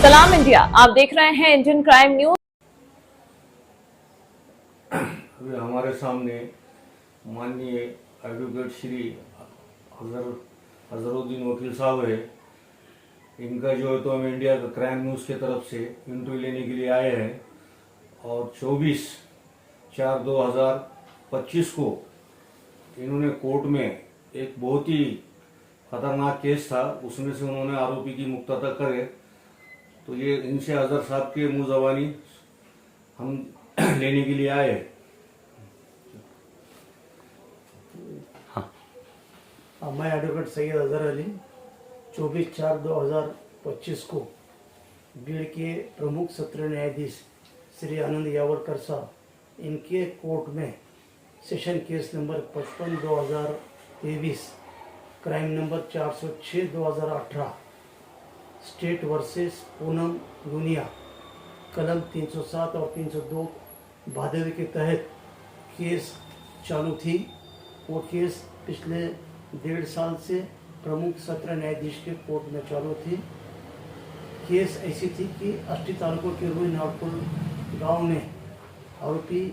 सलाम इंडिया, आप देख रहे हैं इंडियन क्राइम न्यूज। अभी हमारे सामने माननीय एडवोकेट श्री अजहरुद्दीन वकील साहब है। इनका जो है तो हम इंडिया का क्राइम न्यूज़ की तरफ से इंटरव्यू लेने के लिए आए हैं और 24/4/2025 को इन्होंने कोर्ट में एक बहुत ही खतरनाक केस था, उसमें से उन्होंने आरोपी की मुक्तता करे। तो ये इनसे अजहर साहब के मुंह जबानी हम लेने के लिए आए। मैं एडवोकेट सैयद अजहर अली 24/4/2025 को भीड़ के प्रमुख सत्र न्यायाधीश श्री आनंद यावलकर साहब इनके कोर्ट में session case number 55/2023 crime number 406/2018 state versus Poonam Luniya कलम 307 और 302 भादवी के तहत केस चालू थी। वो केस पिछले 1.5 साल से प्रमुख सत्र न्यायाधीश के कोर्ट में चालू थी। केस ऐसी थी कि अष्टी तालुकों के रुई नागपुर गांव में आरोपी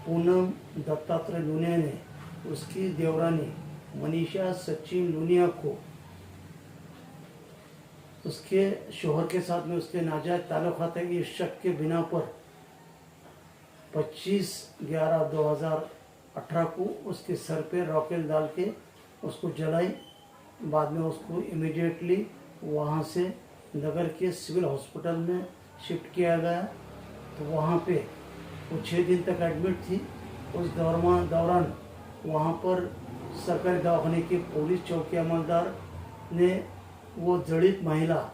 पूनम दत्तात्रेय लूनिया ने उसकी देवरानी मनीषा सचिन लूनिया को उसके शोहर के साथ में उसके नाजायज ताल्लुकात की शक के बिना पर 25/11/2018 को उसके सर पे रॉकेल डाल के उसको जलाई। बाद में उसको इमीडिएटली वहाँ से नगर के सिविल हॉस्पिटल में शिफ्ट किया गया। तो वहाँ पे वो 6 दिन तक एडमिट थी। उस दौरान वहाँ पर सरकारी दवाखाने के पुलिस चौकी अमलदार ने वो दलित महिला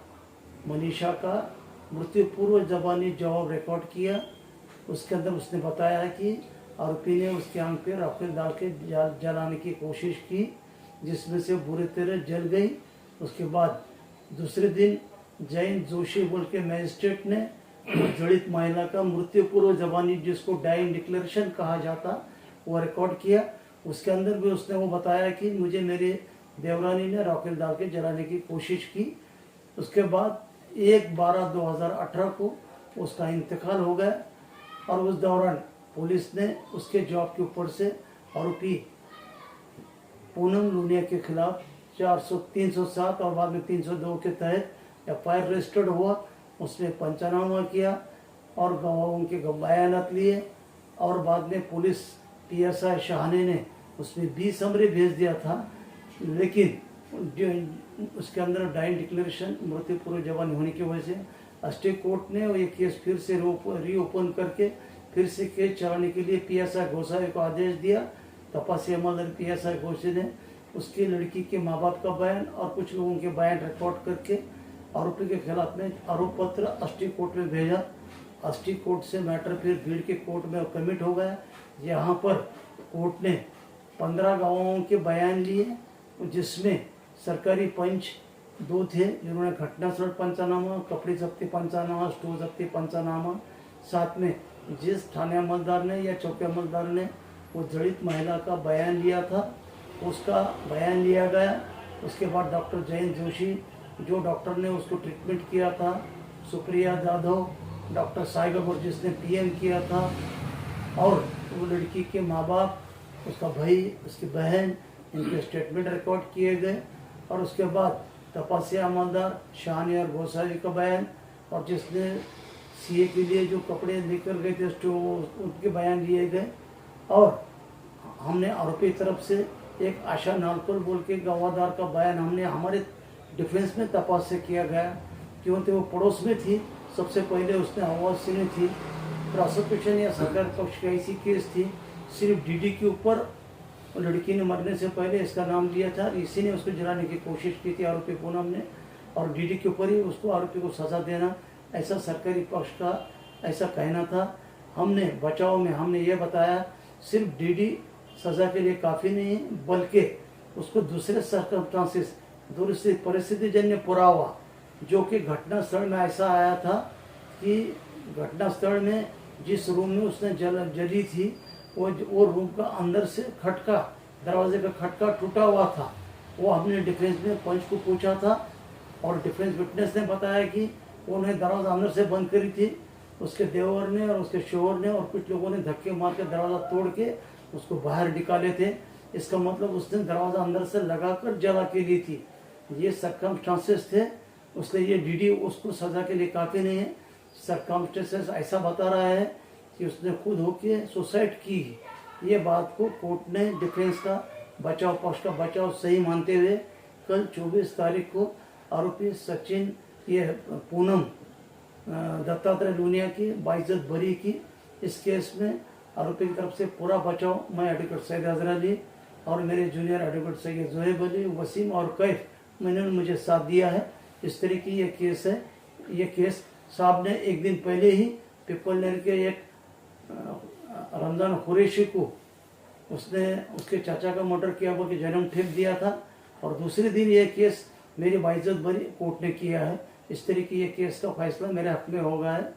मनीषा का मृत्यु पूर्व जबानी जवाब रिकॉर्ड किया। उसके अंदर उसने बताया है कि आरोपी ने उसके आंख पे रॉकेल डाल के जलाने की कोशिश की, जिसमें से बुरी तरह जल गई। उसके बाद दूसरे दिन जैन जोशी बोल के मैजिस्ट्रेट ने दलित महिला का मृत्यु पूर्व जबानी, जिसको डाइंग डिक्लेरेशन कहा जाता, वो रिकॉर्ड किया। उसके अंदर भी उसने वो बताया कि मुझे मेरे देवरानी ने रॉकेल डाल के जलाने की कोशिश की। उसके बाद 1/12/2018 को उसका इंतकाल हो गया और उस दौरान पुलिस ने उसके जॉब के ऊपर से आरोपी पूनम लूनिया के खिलाफ 307 और बाद में 302 के तहत FIR रजिस्टर्ड हुआ। उसमें पंचनामा किया और गवाहों के बयानात लिए और बाद में पुलिस PSI शाहने ने उसमें 20 समरी भेज दिया था। लेकिन उसके अंदर डाइंग डिक्लेरेशन मृत्यु पूर्व जबानी होने की वजह से अस्टे कोर्ट ने ये केस फिर से रीओपन करके फिर से केस चलाने के लिए PSI गोसाई को आदेश दिया। तपासी अमलदार PSI गोसाई ने उसकी लड़की के माँ बाप का बयान और कुछ लोगों के बयान रिकॉर्ड करके आरोपी के खिलाफ में आरोप पत्र अस्टी कोर्ट में भेजा। अस्टी कोर्ट से मैटर फिर भीड़ के कोर्ट में कमिट हो गया। यहाँ पर कोर्ट ने 15 गवाहों के बयान लिए, जिसमें सरकारी पंच 2 थे जिन्होंने घटनास्थल पंचनामा, कपड़े जब्ती पंचनामा, स्टोव जब्ती पंचनामा, साथ में जिस थाने अमलदार ने या चौकी अमलदार ने वो दलित महिला का बयान लिया था उसका बयान लिया गया। उसके बाद डॉक्टर जैन जोशी जो डॉक्टर ने उसको ट्रीटमेंट किया था, सुप्रिया जाधव, डॉक्टर साई गौर जिसने PM किया था, और वो लड़की के माँ बाप, उसका भाई, उसकी बहन, इनके स्टेटमेंट रिकॉर्ड किए गए। और उसके बाद तपासी अमलदार शाहनी और गोसाई का बयान और जिसने CA के लिए जो कपड़े लेकर गए थे उनके बयान लिए गए। और हमने आरोपी तरफ से एक आशा नालकुल बोल के गवाहदार का बयान हमने हमारे डिफेंस में तपास से किया गया, क्योंकि वो पड़ोस में थी। सबसे पहले उसने आवाज़ सुनी थी। प्रोसिक्यूशन या सरकार पक्ष की ऐसी केस थी, सिर्फ DD के ऊपर लड़की ने मरने से पहले इसका नाम लिया था, इसी ने उसको जलाने की कोशिश की थी आरोपी पूनम ने, और DD के ऊपर ही उसको आरोपी को सज़ा देना, ऐसा सरकारी पक्ष का ऐसा कहना था। हमने बचाव में हमने ये बताया सिर्फ DD सज़ा के लिए काफ़ी नहीं, बल्कि उसको दूसरे सर्कमस्टांसेस, दूसरी परिस्थितिजन्य पुरावा जो कि घटनास्थल में ऐसा आया था कि घटनास्थल में जिस रूम में उसने जली थी वो रूम का अंदर से खटका, दरवाजे का खटका टूटा हुआ था। वो हमने डिफेंस में पंच को पूछा था और डिफेंस विटनेस ने बताया कि उन्हें दरवाज़ा अंदर से बंद करी थी। उसके देवर ने और उसके शोहर ने और कुछ लोगों ने धक्के मार के दरवाज़ा तोड़ के उसको बाहर निकाले थे। इसका मतलब उसने दरवाज़ा अंदर से लगाकर जला के ली थी। ये सर्कमस्टांसेस थे, उसने ये डीडी उसको सज़ा के लिए काफ़ी नहीं है। सर्कमस्टांसेस ऐसा बता रहा है कि उसने खुद होके सुसाइड की। ये बात को कोर्ट ने डिफेंस का बचाव पक्ष का बचाव सही मानते हुए कल 24 तारीख को आरोपी सचिन ये पूनम दत्तात्रेय लूनिया की बाइज्जत बरी की। इस केस में आरोपी की तरफ से पूरा बचाव मैं एडवोकेट सैयद अजहर अली और मेरे जूनियर एडवोकेट सैयद जोहेब अली, वसीम और कैफ मैंने मुझे साथ दिया है। इस तरह की ये केस है। ये केस साहब ने एक दिन पहले ही पीपल नगर के एक रमजान कुरैशी को उसने उसके चाचा का मर्डर किया हुआ कि जन्म ठेप दिया था और दूसरे दिन ये केस मेरी बाइज्जत बरी कोर्ट ने किया है। इस तरह की ये केस का फैसला मेरे हक में हो गया है।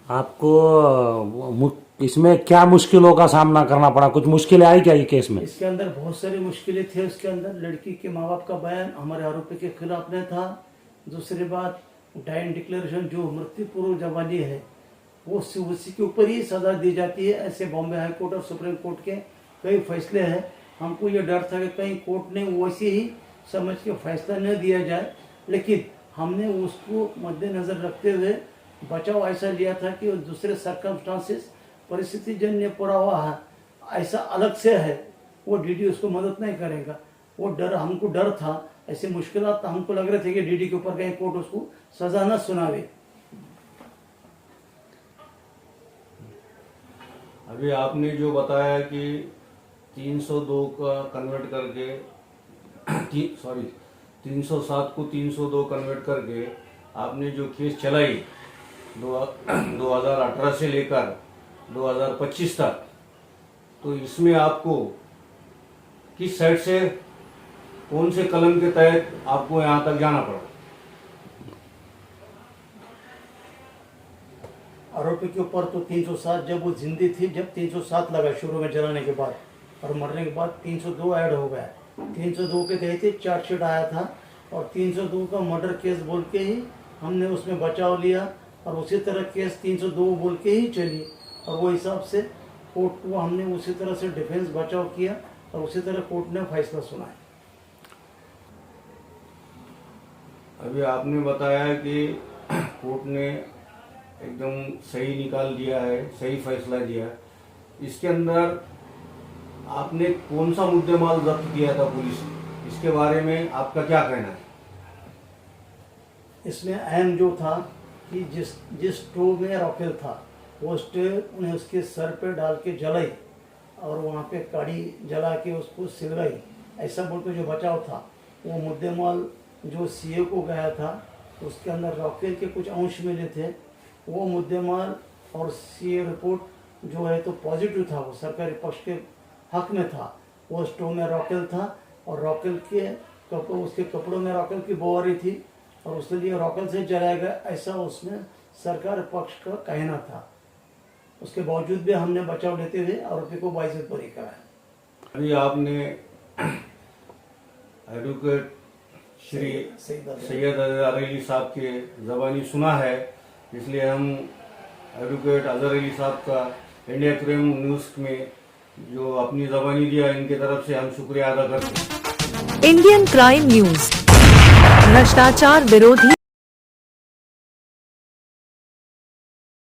आपको इसमें क्या मुश्किलों का सामना करना पड़ा? कुछ मुश्किलें आई क्या ये केस में? इसके अंदर बहुत सारी मुश्किलें थी। उसके अंदर लड़की के माँ बाप का बयान हमारे आरोपी के खिलाफ में था। दूसरी बात डाइन डिक्लेरेशन जो मृत्यु पूर्व जवानी है वो उसी के ऊपर ही सजा दी जाती है। ऐसे बॉम्बे हाई कोर्ट और सुप्रीम कोर्ट के कई फैसले हैं। हमको ये डर था कि कहीं कोर्ट ने वैसे ही समझ के फैसला न दिया जाए, लेकिन हमने उसको मद्देनजर रखते हुए बचाव ऐसा लिया था कि दूसरे सर्कमस्टांसेस परिस्थिति जन्य पड़ा हुआ है ऐसा अलग से है, वो डीडी उसको मदद नहीं करेगा। वो डर हमको डर था, ऐसे मुश्किलात हमको लग रहे थे कि डीडी के ऊपर कहीं कोर्ट उसको सजा न सुनावे। अभी आपने जो बताया कि 302 का कन्वर्ट करके 307 को 302 कन्वर्ट करके आपने जो केस चलाई 2018 से लेकर 2025 तक, तो इसमें आपको किस साइड से कौन से कलम के तहत आपको यहाँ तक जाना पड़ा? आरोपी के ऊपर तो 307 जब वो जिंदी थी, जब 307 लगा शुरू में जलाने के बाद और मरने के बाद 302 ऐड हो गया। 302 के तहत चार्जशीट आया था और 302 का मर्डर केस बोल के ही हमने उसमें बचाव लिया और उसी तरह केस 302 बोल के ही चली और वो हिसाब से कोर्ट को हमने उसी तरह से डिफेंस बचाव किया और उसी तरह कोर्ट ने फैसला सुनाया। अभी आपने बताया कि कोर्ट ने एकदम सही निकाल दिया है, सही फैसला दिया है। इसके अंदर आपने कौन सा मुद्देमाल जब्त किया था पुलिस ने, इसके बारे में आपका क्या कहना है? इसमें अहम जो था कि जिस स्टोव में रॉकेल था वो स्टोव उन्हें उसके सर पे डाल के जलाई और वहाँ पे काड़ी जला के उसको सिलवाई, ऐसा बोल के जो बचाव था वो मुद्देमाल जो सीए को गया था उसके अंदर रॉकेल के कुछ अंश मिले थे। वो मुद्देमाल और सीए रिपोर्ट जो है तो पॉजिटिव था, वो सरकारी पक्ष के हक में था। वो स्टोव में रॉकेल था और रॉकेल के उसके कपड़ों में रॉकेल की बोहरी थी और उसके लिए रॉकेल से जलाया गया, ऐसा उसमें सरकार पक्ष का कहना था। उसके बावजूद भी हमने बचाव लेते हुए आरोपी को बाइज्जत बरी कराया। अभी आपने एडवोकेट श्री सैयद अजहर अली साहब के ज़बानी सुना है, इसलिए हम एडवोकेट अजहर अली साहब का इंडिया क्राइम न्यूज़ में जो अपनी ज़बानी दिया, इनके तरफ से हम शुक्रिया अदा करते हैं। इंडियन क्राइम न्यूज, भ्रष्टाचार विरोधी